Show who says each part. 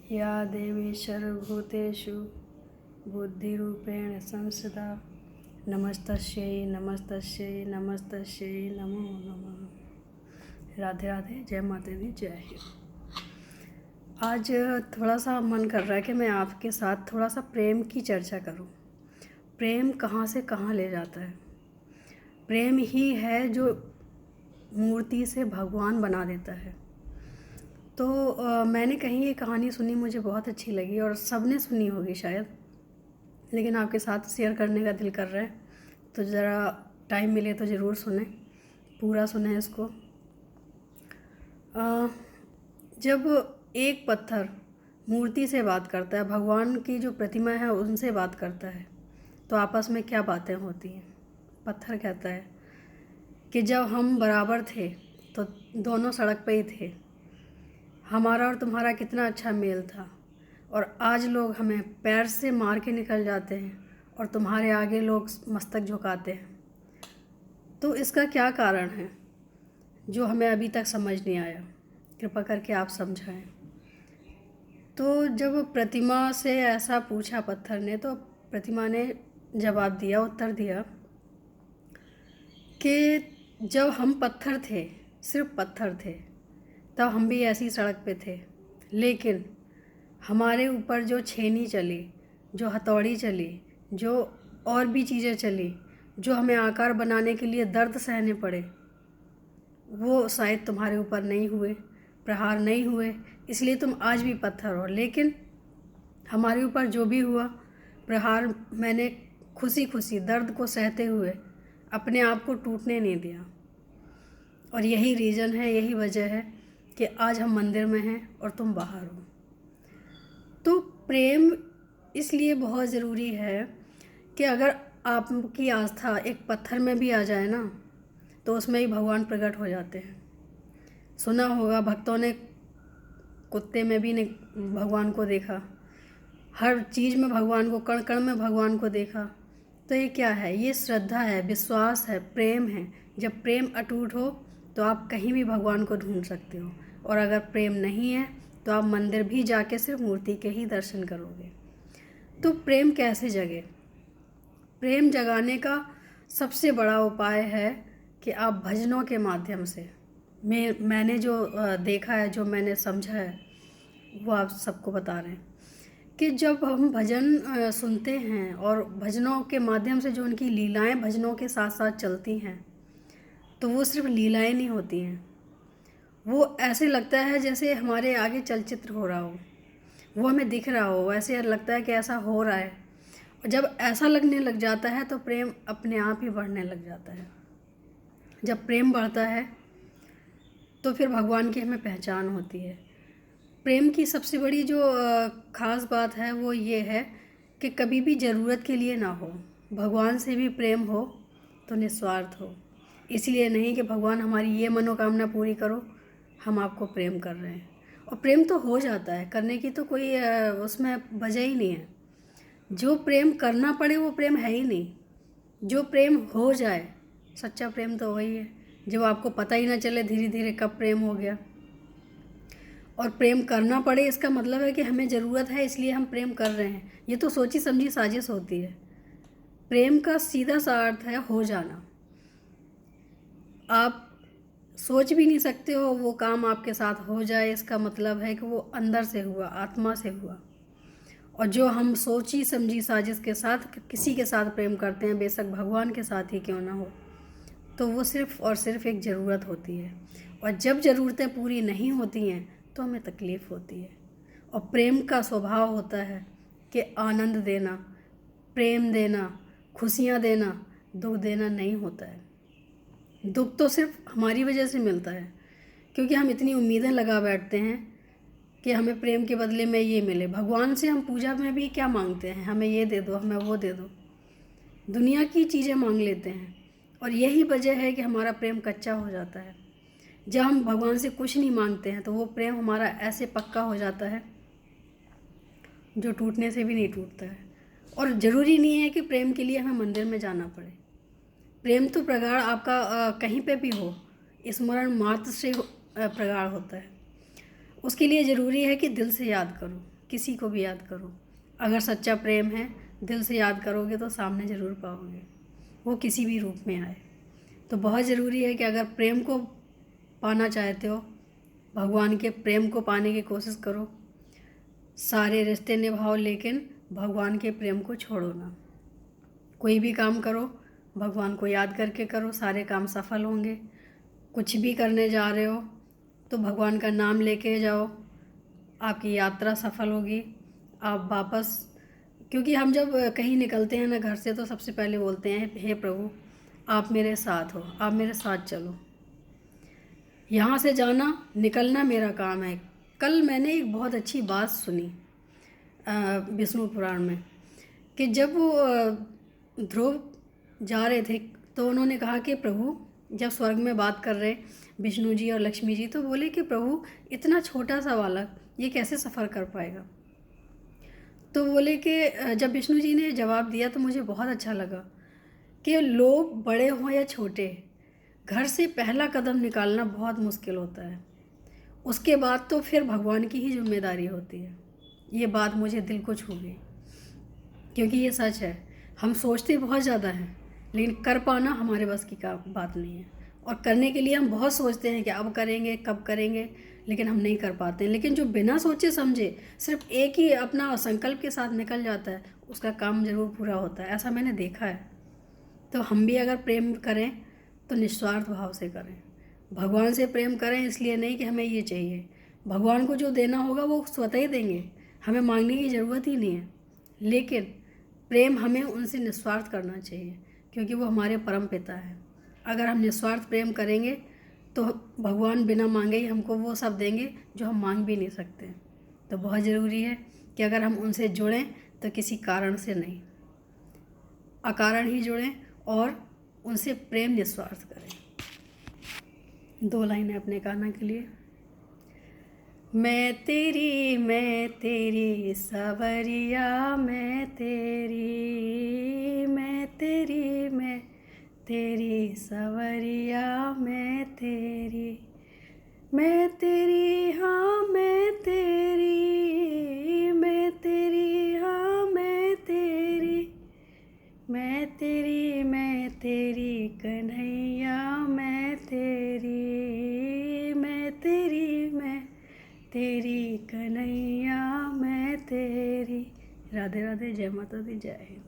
Speaker 1: या देवी सर्वभूतेषु बुद्धिरूपेण संस्थिता नमस्तस्यै नमस्तस्यै नमस्तस्यै नमो नमः। राधे राधे, जय माता दी, जय हिंद। आज थोड़ा सा मन कर रहा है कि मैं आपके साथ थोड़ा सा प्रेम की चर्चा करूं। प्रेम कहाँ से कहाँ ले जाता है। प्रेम ही है जो मूर्ति से भगवान बना देता है। तो मैंने कहीं ये कहानी सुनी, मुझे बहुत अच्छी लगी और सबने सुनी होगी शायद, लेकिन आपके साथ शेयर करने का दिल कर रहा है, तो ज़रा टाइम मिले तो ज़रूर सुने, पूरा सुने इसको। जब एक पत्थर मूर्ति से बात करता है, भगवान की जो प्रतिमा है उनसे बात करता है, तो आपस में क्या बातें होती हैं। पत्थर कहता है कि जब हम बराबर थे तो दोनों सड़क पे ही थे, हमारा और तुम्हारा कितना अच्छा मेल था, और आज लोग हमें पैर से मार के निकल जाते हैं और तुम्हारे आगे लोग मस्तक झुकाते हैं। तो इसका क्या कारण है जो हमें अभी तक समझ नहीं आया, कृपा करके आप समझाएं। तो जब प्रतिमा से ऐसा पूछा पत्थर ने, तो प्रतिमा ने जवाब दिया, उत्तर दिया कि जब हम पत्थर थे, सिर्फ पत्थर थे, तब हम भी ऐसी सड़क पे थे, लेकिन हमारे ऊपर जो छेनी चली, जो हथौड़ी चली, जो और भी चीज़ें चली, जो हमें आकार बनाने के लिए दर्द सहने पड़े, वो शायद तुम्हारे ऊपर नहीं हुए, प्रहार नहीं हुए, इसलिए तुम आज भी पत्थर हो। लेकिन हमारे ऊपर जो भी हुआ प्रहार, मैंने खुशी खुशी दर्द को सहते हुए अपने आप को टूटने नहीं दिया। और यही रीज़न है, यही वजह है कि आज हम मंदिर में हैं और तुम बाहर हो। तो प्रेम इसलिए बहुत ज़रूरी है कि अगर आपकी आस्था एक पत्थर में भी आ जाए ना, तो उसमें ही भगवान प्रकट हो जाते हैं। सुना होगा, भक्तों ने कुत्ते में भी ने भगवान को देखा, हर चीज़ में भगवान को, कण कण में भगवान को देखा। तो ये क्या है? ये श्रद्धा है, विश्वास है, प्रेम है। जब प्रेम अटूट हो तो आप कहीं भी भगवान को ढूंढ सकते हो, और अगर प्रेम नहीं है तो आप मंदिर भी जाके सिर्फ मूर्ति के ही दर्शन करोगे। तो प्रेम कैसे जगे? प्रेम जगाने का सबसे बड़ा उपाय है कि आप भजनों के माध्यम से, मैंने जो देखा है, जो मैंने समझा है, वो आप सबको बता रहे हैं कि जब हम भजन सुनते हैं और भजनों के माध्यम से जो उनकी लीलाएं भजनों के साथ साथ चलती हैं, तो वो सिर्फ लीलाएं नहीं होती हैं, वो ऐसे लगता है जैसे हमारे आगे चलचित्र हो रहा हो, वो हमें दिख रहा हो, ऐसे लगता है कि ऐसा हो रहा है। और जब ऐसा लगने लग जाता है तो प्रेम अपने आप ही बढ़ने लग जाता है। जब प्रेम बढ़ता है तो फिर भगवान की हमें पहचान होती है। प्रेम की सबसे बड़ी जो ख़ास बात है वो ये है कि कभी भी ज़रूरत के लिए ना हो, भगवान से भी प्रेम हो तो निस्वार्थ हो। इसलिए नहीं कि भगवान हमारी ये मनोकामना पूरी करो, हम आपको प्रेम कर रहे हैं। और प्रेम तो हो जाता है, करने की तो कोई उसमें वजह ही नहीं है। जो प्रेम करना पड़े वो प्रेम है ही नहीं। जो प्रेम हो जाए, सच्चा प्रेम तो वही है जो आपको पता ही ना चले धीरे धीरे कब प्रेम हो गया। और प्रेम करना पड़े, इसका मतलब है कि हमें ज़रूरत है इसलिए हम प्रेम कर रहे हैं। ये तो सोची समझी साजिश होती है। प्रेम का सीधा सा अर्थ है हो जाना। आप सोच भी नहीं सकते हो वो काम आपके साथ हो जाए, इसका मतलब है कि वो अंदर से हुआ, आत्मा से हुआ। और जो हम सोची समझी साजिश के साथ किसी के साथ प्रेम करते हैं, बेशक भगवान के साथ ही क्यों ना हो, तो वो सिर्फ़ और सिर्फ एक ज़रूरत होती है। और जब ज़रूरतें पूरी नहीं होती हैं तो हमें तकलीफ़ होती है। और प्रेम का स्वभाव होता है कि आनंद देना, प्रेम देना, खुशियाँ देना, दुख देना नहीं होता है। दुख तो सिर्फ हमारी वजह से मिलता है, क्योंकि हम इतनी उम्मीदें लगा बैठते हैं कि हमें प्रेम के बदले में ये मिले। भगवान से हम पूजा में भी क्या मांगते हैं? हमें ये दे दो, हमें वो दे दो, दुनिया की चीज़ें मांग लेते हैं। और यही वजह है कि हमारा प्रेम कच्चा हो जाता है। जब हम भगवान से कुछ नहीं मांगते हैं तो वो प्रेम हमारा ऐसे पक्का हो जाता है जो टूटने से भी नहीं टूटता है। और ज़रूरी नहीं है कि प्रेम के लिए हमें मंदिर में जाना पड़े। प्रेम तो प्रगाढ़ आपका कहीं पे भी हो, स्मरण मात्र से प्रगाढ़ होता है। उसके लिए ज़रूरी है कि दिल से याद करो, किसी को भी याद करो। अगर सच्चा प्रेम है, दिल से याद करोगे तो सामने ज़रूर पाओगे, वो किसी भी रूप में आए। तो बहुत ज़रूरी है कि अगर प्रेम को पाना चाहते हो, भगवान के प्रेम को पाने की कोशिश करो। सारे रिश्ते निभाओ, लेकिन भगवान के प्रेम को छोड़ो ना। कोई भी काम करो, भगवान को याद करके करो, सारे काम सफल होंगे। कुछ भी करने जा रहे हो तो भगवान का नाम लेके जाओ, आपकी यात्रा सफल होगी। आप वापस, क्योंकि हम जब कहीं निकलते हैं ना घर से, तो सबसे पहले बोलते हैं, हे प्रभु आप मेरे साथ हो, आप मेरे साथ चलो। यहाँ से जाना निकलना मेरा काम है। कल मैंने एक बहुत अच्छी बात सुनी विष्णु पुराण में, कि जब वो ध्रुव जा रहे थे तो उन्होंने कहा कि प्रभु, जब स्वर्ग में बात कर रहे विष्णु जी और लक्ष्मी जी, तो बोले कि प्रभु इतना छोटा सा बालक ये कैसे सफ़र कर पाएगा। तो बोले कि जब विष्णु जी ने जवाब दिया तो मुझे बहुत अच्छा लगा कि लोग बड़े हों या छोटे, घर से पहला कदम निकालना बहुत मुश्किल होता है, उसके बाद तो फिर भगवान की ही जिम्मेदारी होती है। ये बात मुझे दिल को छू गई, क्योंकि ये सच है। हम सोचते बहुत ज़्यादा हैं, लेकिन कर पाना हमारे बस की बात नहीं है। और करने के लिए हम बहुत सोचते हैं कि अब करेंगे, कब करेंगे, लेकिन हम नहीं कर पाते। लेकिन जो बिना सोचे समझे सिर्फ एक ही अपना संकल्प के साथ निकल जाता है, उसका काम ज़रूर पूरा होता है। ऐसा मैंने देखा है। तो हम भी अगर प्रेम करें तो निस्वार्थ भाव से करें। भगवान से प्रेम करें, इसलिए नहीं कि हमें ये चाहिए। भगवान को जो देना होगा वो स्वतः ही देंगे, हमें मांगने की ज़रूरत ही नहीं है। लेकिन प्रेम हमें उनसे निस्वार्थ करना चाहिए, क्योंकि वो हमारे परम पिता हैं। अगर हम निस्वार्थ प्रेम करेंगे तो भगवान बिना मांगे ही हमको वो सब देंगे जो हम मांग भी नहीं सकते। तो बहुत ज़रूरी है कि अगर हम उनसे जुड़ें तो किसी कारण से नहीं, अकारण ही जुड़ें और उनसे प्रेम निस्वार्थ करें। 2 लाइनें अपने गाना के लिए। मैं तेरी सवरिया, मैं तेरी सवरिया, मैं तेरी हाँ मैं तेरी, हाँ मैं तेरी कन्हैया, मैं तेरी कन्हैया, मैं तेरी। राधे राधे, जय माता दी, जय हिंद।